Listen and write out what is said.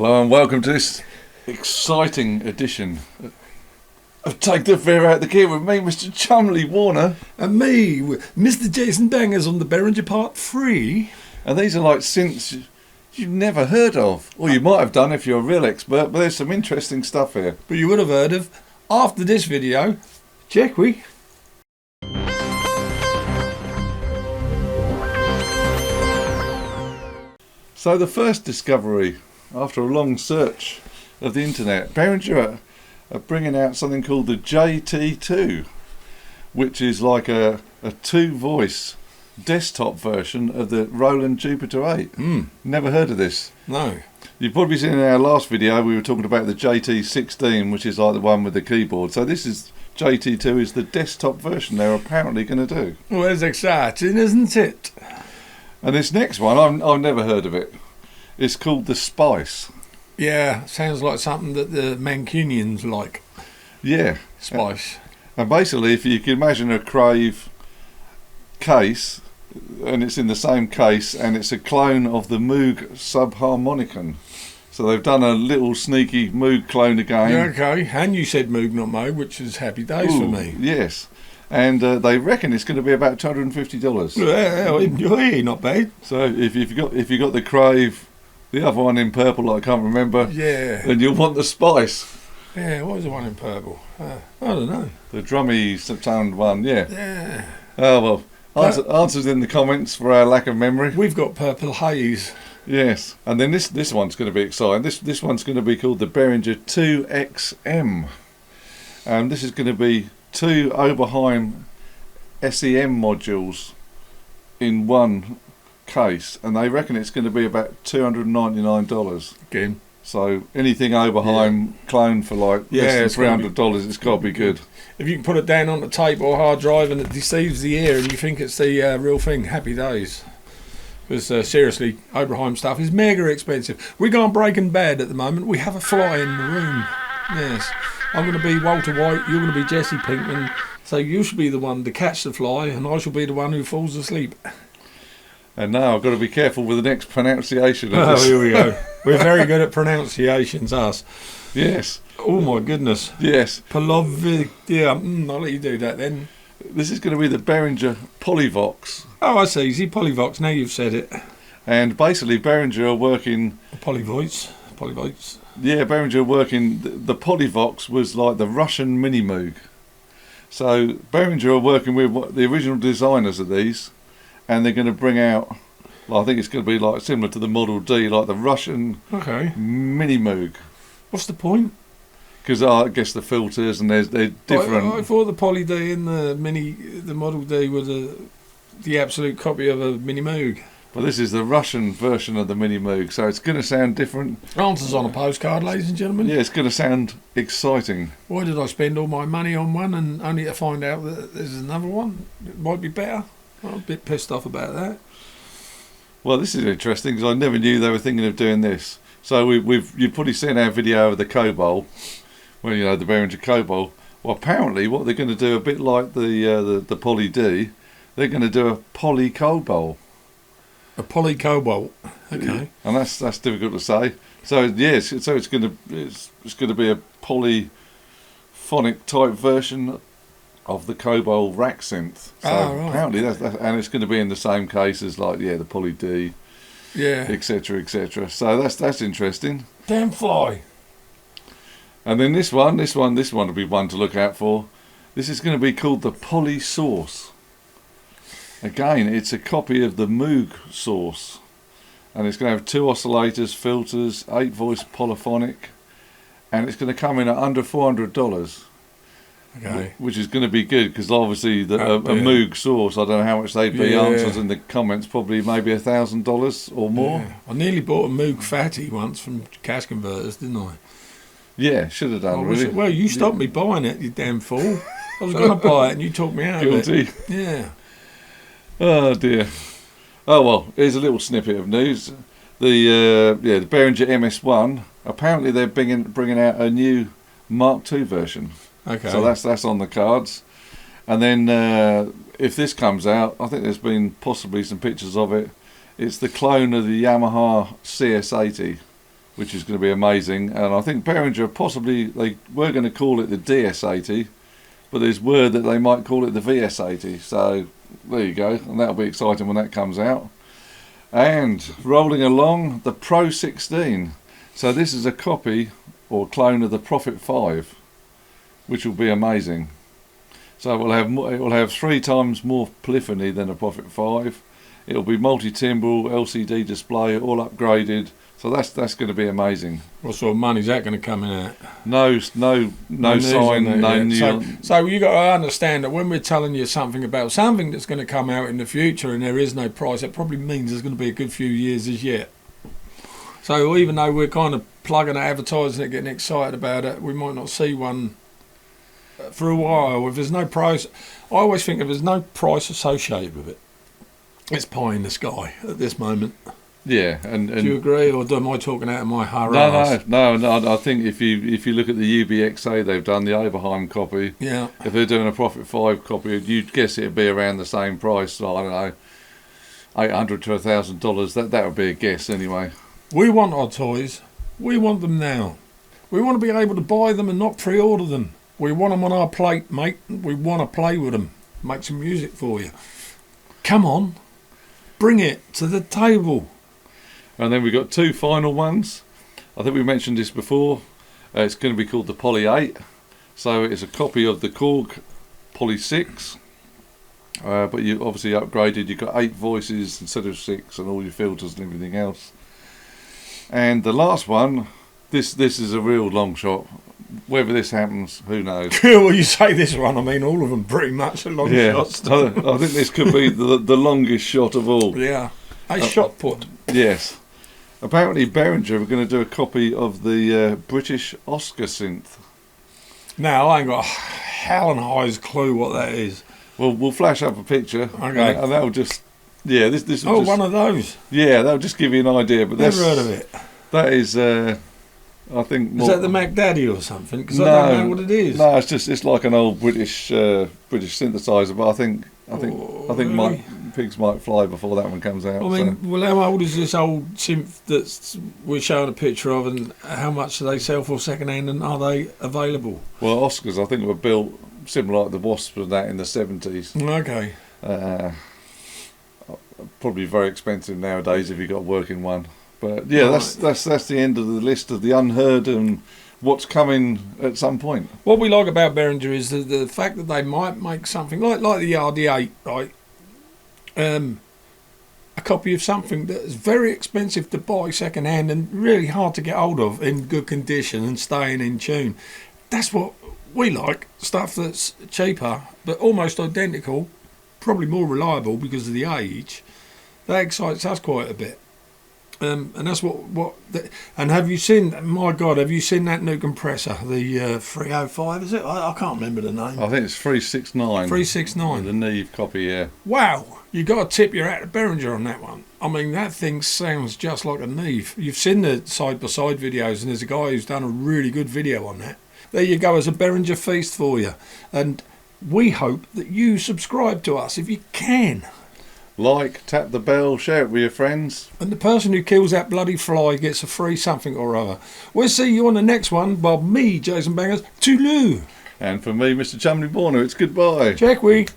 Hello and welcome to this exciting edition of Take the Fear Out the Gear with me, Mr. Chumley Warner. And me, Mr. Jason Bangers on the Behringer Part 3. And these are like synths you've never heard of. Or you might have done if you're a real expert, but there's some interesting stuff here. But you would have heard of after this video. Check we. So the first discovery, after a long search of the internet, Behringer are bringing out something called the JT2, which is like a two-voice desktop version of the Roland Jupiter 8. Never heard of this? No. You've probably seen in our last video we were talking about the JT16, which is like the one with the keyboard. So this is JT2 is the desktop version they're apparently going to do. Well, it's exciting, isn't it? And this next one, I've never heard of it. It's called the Spice. Yeah, sounds like something that the Mancunians like. Yeah. Spice. And basically, if you can imagine a Crave case, and it's in the same case, and it's a clone of the Moog Subharmonicon. So they've done a little sneaky Moog clone again. Yeah, okay, and you said Moog, not Moog, which is happy days for me. Yes. And they reckon it's going to be about $250. Yeah, not bad. So if you've got the Crave, the other one in purple I can't remember, yeah, then you'll want the Spice. Yeah, what was the one in purple? I don't know. The drummy sound one, yeah. Yeah. Oh well, answers in the comments for our lack of memory. We've got Purple Haze. Yes, and then this one's going to be exciting. This one's going to be called the Behringer 2XM, and this is going to be two Oberheim SEM modules in one case, and they reckon it's going to be about $299 again. So anything Oberheim clone for like less than $300, it's got to be good. If you can put it down on the tape or hard drive and it deceives the ear and you think it's the real thing, happy days. Because seriously, Oberheim stuff is mega expensive. We're going Breaking Bad at the moment. We have a fly in the room. Yes. I'm going to be Walter White, you're going to be Jesse Pinkman. So you should be the one to catch the fly and I shall be the one who falls asleep. And now I've got to be careful with the next pronunciation of this. Oh, here we go. We're very good at pronunciations, us. Yes. Oh my goodness. Yes. Polovic. Yeah, I'll let you do that then. This is going to be the Behringer Polyvox. Oh, I see. See, Polyvox. Now you've said it. And basically, Behringer are working. Polyvoice. Yeah, Behringer are working. The Polyvox was like the Russian mini Moog. So Behringer are working with the original designers of these, and they're going to bring out. Well, I think it's going to be like similar to the Model D, like the Russian mini Moog. What's the point? Because I guess the filters and they're different. I thought the Poly D and the Model D were the absolute copy of a mini Moog. But this is the Russian version of the mini Moog, so it's going to sound different. Answers on a postcard, ladies and gentlemen. Yeah, it's going to sound exciting. Why did I spend all my money on one and only to find out that there's another one? It might be better. I'm a bit pissed off about that. Well, this is interesting because I never knew they were thinking of doing this. So you've probably seen our video of the Kobol, well, you know, the Behringer Kobol. Well, apparently what they're going to do, a bit like the Poly D, they're going to do a PolyKobol. A PolyKobol, okay. Yeah. And that's difficult to say. So yes, so it's going to be a polyphonic type version of the Kobol rack synth. So right. Apparently that's and it's going to be in the same case as like the Poly D, etc. So that's interesting. Damn fly. And then this one will be one to look out for. This is going to be called the PolySource. Again, it's a copy of the Moog source, and it's going to have 2 oscillators, filters, 8-voice polyphonic, and it's going to come in at under $400. Okay. Which is going to be good because obviously a Moog source, I don't know how much they'd be. Answers in the comments, probably maybe $1,000 or more. Yeah. I nearly bought a Moog Fatty once from Cash Converters, didn't I? Yeah, should have done, really. Well, you stopped me buying it, you damn fool. I was going to buy it and you talked me out of it. Yeah. Oh dear. Oh well, here's a little snippet of news. The Behringer MS1. Apparently they're bringing out a new Mark II version. Okay. So that's on the cards. And then if this comes out, I think there's been possibly some pictures of it. It's the clone of the Yamaha CS80. which is going to be amazing. And I think Behringer possibly, they were going to call it the DS80, but there's word that they might call it the VS80. So there you go, and that'll be exciting when that comes out. And rolling along, the Pro 16. So this is a copy or clone of the Prophet 5, which will be amazing. So it will have 3 times more polyphony than the Prophet 5. It'll be multi-timbral, LCD display, all upgraded. So that's going to be amazing. What sort of money's that going to come in at? No sign, no news. So you got to understand that when we're telling you something about something that's going to come out in the future and there is no price, it probably means there's going to be a good few years as yet. So even though we're kind of plugging it, advertising it, getting excited about it, we might not see one for a while. If there's no price, I always think if there's no price associated with it, it's pie in the sky at this moment. Yeah, and do you agree, or am I talking out of my hurrahs? No. I think if you look at the UBXA they've done, the Oberheim copy. Yeah. If they're doing a Prophet 5 copy, you'd guess it'd be around the same price. I don't know, $800 to $1,000. That would be a guess anyway. We want our toys. We want them now. We want to be able to buy them and not pre-order them. We want them on our plate, mate. We want to play with them. Make some music for you. Come on, bring it to the table. And then we've got 2 final ones. I think we mentioned this before. It's going to be called the Poly8. So it's a copy of the Korg Poly 6. But you obviously upgraded. You've got 8 voices instead of 6 and all your filters and everything else. And the last one, this is a real long shot. Whether this happens, who knows? Well, you say this one, I mean all of them pretty much are long shots. I think this could be the longest shot of all. Yeah, a shot put. Yes. Apparently Behringer are going to do a copy of the British Oscar synth. Now, I ain't got a hell and high's clue what that is. Well, we'll flash up a picture. Okay. And that'll just... Yeah, this will Oh, just, one of those. Yeah, that'll just give you an idea. But Never heard of it. That is... I think more, is that the Mac Daddy or something? Because I don't know what it is. No, it's like an old British synthesizer. But I think really? Pigs might fly before that one comes out. I mean, well, how old is this old synth that we're showing a picture of, and how much do they sell for second hand, and are they available? Well, Oscars I think were built similar like the Wasps and that in the 70s. Okay. Probably very expensive nowadays if you've got a working one. But yeah, right. that's the end of the list of the unheard and what's coming at some point. What we like about Behringer is the fact that they might make something like the RD8, right? A copy of something that is very expensive to buy second hand and really hard to get hold of in good condition and staying in tune. That's what we like. Stuff that's cheaper but almost identical, probably more reliable because of the age. That excites us quite a bit. And that's and have you seen, my God, have you seen that new compressor, the 305, is it? I can't remember the name. I think it's 369. 369. The Neve copy, yeah. Wow, you got to tip your hat to Behringer on that one. I mean, that thing sounds just like a Neve. You've seen the side-by-side videos, and there's a guy who's done a really good video on that. There you go, as a Behringer feast for you. And we hope that you subscribe to us if you can. Like, tap the bell, share it with your friends. And the person who kills that bloody fly gets a free something or other. We'll see you on the next one. By me, Jason Bangers, Toulou. And for me, Mr. Chumley Borner, it's goodbye. Check we.